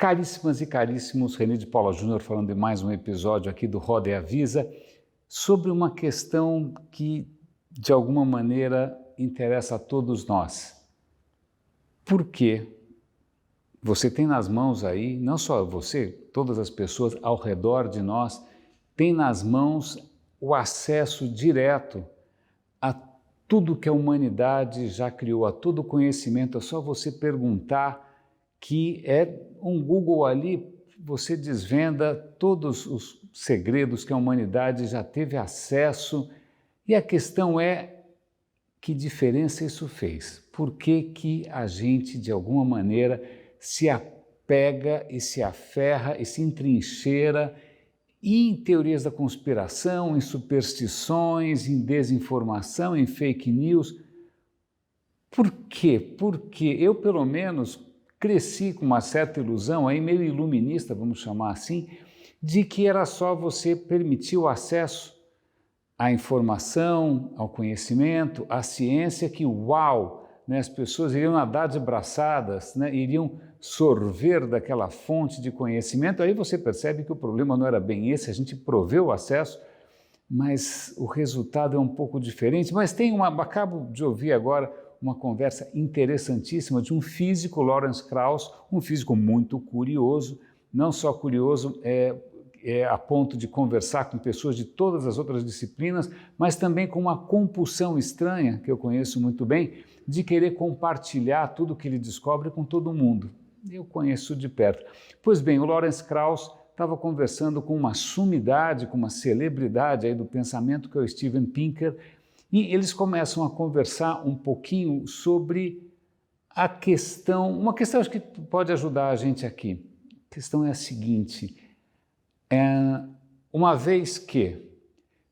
Caríssimas e caríssimos, René de Paula Júnior falando de mais um episódio aqui do Roda e Avisa sobre uma questão que, de alguma maneira, interessa a todos nós. Por quê? Você tem nas mãos aí, não só você, todas as pessoas ao redor de nós, têm nas mãos o acesso direto a tudo que a humanidade já criou, a todo conhecimento. É só você perguntar que é um Google ali, você desvenda todos os segredos que a humanidade já teve acesso. E a questão é, que diferença isso fez? Por que que a gente, de alguma maneira, se apega e se aferra e se entrincheira em teorias da conspiração, em superstições, em desinformação, em fake news? Por quê? Porque eu, pelo menos, cresci com uma certa ilusão, aí meio iluminista, vamos chamar assim, de que era só você permitir o acesso à informação, ao conhecimento, à ciência, que uau, né, as pessoas iriam nadar de braçadas, né, iriam sorver daquela fonte de conhecimento. Aí você percebe que o problema não era bem esse, a gente proveu o acesso, mas o resultado é um pouco diferente. Mas acabo de ouvir agora uma conversa interessantíssima de um físico, Lawrence Krauss, um físico muito curioso, não só curioso a ponto de conversar com pessoas de todas as outras disciplinas, mas também com uma compulsão estranha, que eu conheço muito bem, de querer compartilhar tudo que ele descobre com todo mundo. Eu conheço de perto. Pois bem, o Lawrence Krauss estava conversando com uma sumidade, com uma celebridade aí do pensamento, que é o Steven Pinker, e eles começam a conversar um pouquinho sobre a questão, uma questão acho que pode ajudar a gente aqui. A questão é a seguinte: uma vez que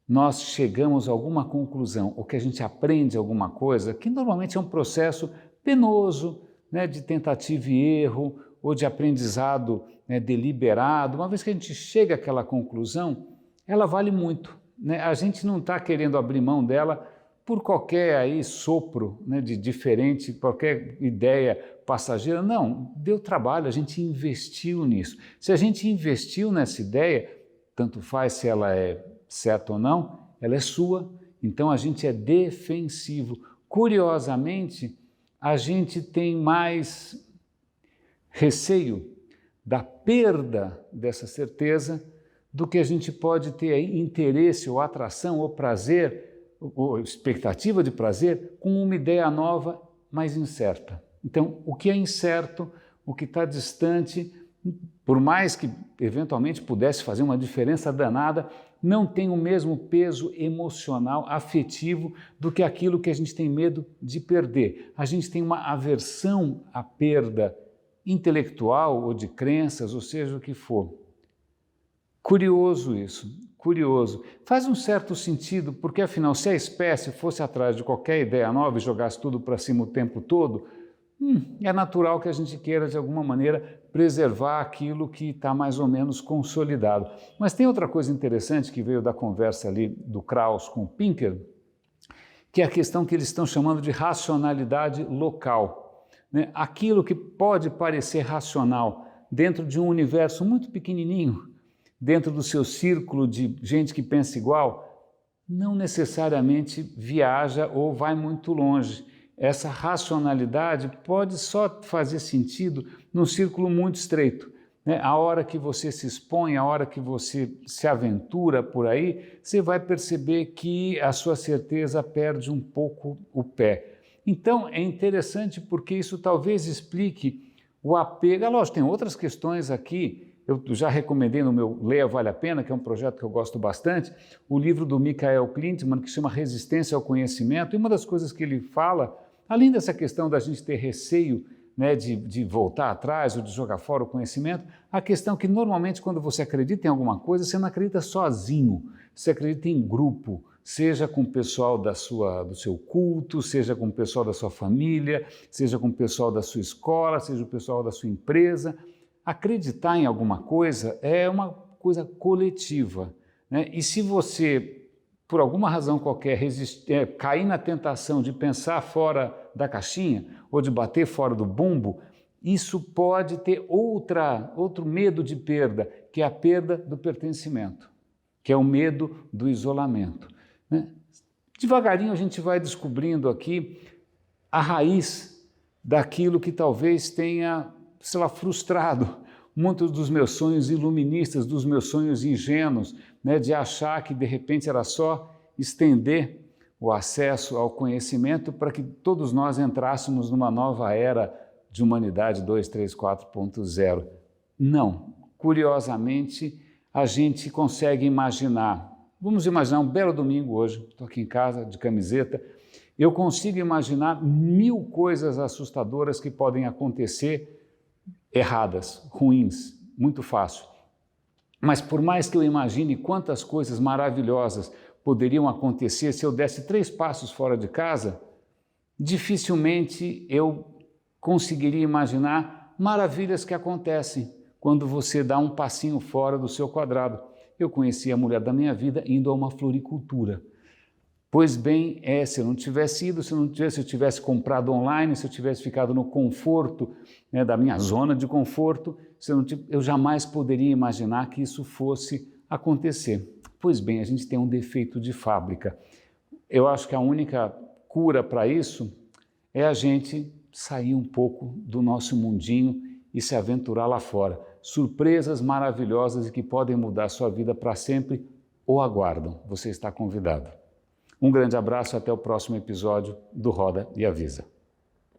nós chegamos a alguma conclusão, ou que a gente aprende alguma coisa, que normalmente é um processo penoso, né, de tentativa e erro, ou de aprendizado, né, deliberado, uma vez que a gente chega àquela conclusão, ela vale muito, né? A gente não está querendo abrir mão dela por qualquer aí sopro, né, de diferente, qualquer ideia passageira. Não, deu trabalho, a gente investiu nisso. Se a gente investiu nessa ideia, tanto faz se ela é certa ou não, ela é sua, então a gente é defensivo. Curiosamente, a gente tem mais receio da perda dessa certeza do que a gente pode ter aí interesse ou atração ou prazer, ou expectativa de prazer, com uma ideia nova, mas incerta. Então, o que é incerto, o que está distante, por mais que eventualmente pudesse fazer uma diferença danada, não tem o mesmo peso emocional, afetivo, do que aquilo que a gente tem medo de perder. A gente tem uma aversão à perda intelectual ou de crenças, ou seja o que for. Curioso isso, curioso. Faz um certo sentido, porque afinal, se a espécie fosse atrás de qualquer ideia nova e jogasse tudo para cima o tempo todo, é natural que a gente queira, de alguma maneira, preservar aquilo que está mais ou menos consolidado. Mas tem outra coisa interessante que veio da conversa ali do Krauss com o Pinker, que é a questão que eles estão chamando de racionalidade local, né? Aquilo que pode parecer racional dentro de um universo muito pequenininho, dentro do seu círculo de gente que pensa igual, não necessariamente viaja ou vai muito longe. Essa racionalidade pode só fazer sentido num círculo muito estreito, né? A hora que você se expõe, a hora que você se aventura por aí, você vai perceber que a sua certeza perde um pouco o pé. Então, é interessante porque isso talvez explique o apego. Lógico, tem outras questões aqui. Eu já recomendei no meu Leia Vale a Pena, que é um projeto que eu gosto bastante, o livro do Michael Klintman, que se chama Resistência ao Conhecimento, e uma das coisas que ele fala, além dessa questão da gente ter receio, né, de voltar atrás ou de jogar fora o conhecimento, a questão que normalmente quando você acredita em alguma coisa, você não acredita sozinho, você acredita em grupo, seja com o pessoal do seu culto, seja com o pessoal da sua família, seja com o pessoal da sua escola, seja o pessoal da sua empresa. Acreditar em alguma coisa é uma coisa coletiva, né? E se você, por alguma razão qualquer, cair na tentação de pensar fora da caixinha ou de bater fora do bumbo, isso pode ter outro medo de perda, que é a perda do pertencimento, que é o medo do isolamento, né? Devagarinho a gente vai descobrindo aqui a raiz daquilo que talvez tenha, sei lá, frustrado muitos dos meus sonhos iluministas, dos meus sonhos ingênuos, né, de achar que de repente era só estender o acesso ao conhecimento para que todos nós entrássemos numa nova era de humanidade 2, 3, 4.0. Não. Curiosamente, a gente consegue imaginar. Vamos imaginar um belo domingo hoje, estou aqui em casa de camiseta, eu consigo imaginar 1000 coisas assustadoras que podem acontecer erradas, ruins, muito fácil. Mas por mais que eu imagine quantas coisas maravilhosas poderiam acontecer se eu desse 3 passos fora de casa, dificilmente eu conseguiria imaginar maravilhas que acontecem quando você dá um passinho fora do seu quadrado. Eu conheci a mulher da minha vida indo a uma floricultura. Pois bem, se eu não tivesse ido, se eu tivesse comprado online, se eu tivesse ficado no conforto, né, da minha zona de conforto, eu jamais poderia imaginar que isso fosse acontecer. Pois bem, a gente tem um defeito de fábrica. Eu acho que a única cura para isso é a gente sair um pouco do nosso mundinho e se aventurar lá fora. Surpresas maravilhosas e que podem mudar a sua vida para sempre o aguardam. Você está convidado. Um grande abraço, até o próximo episódio do Roda e Avisa.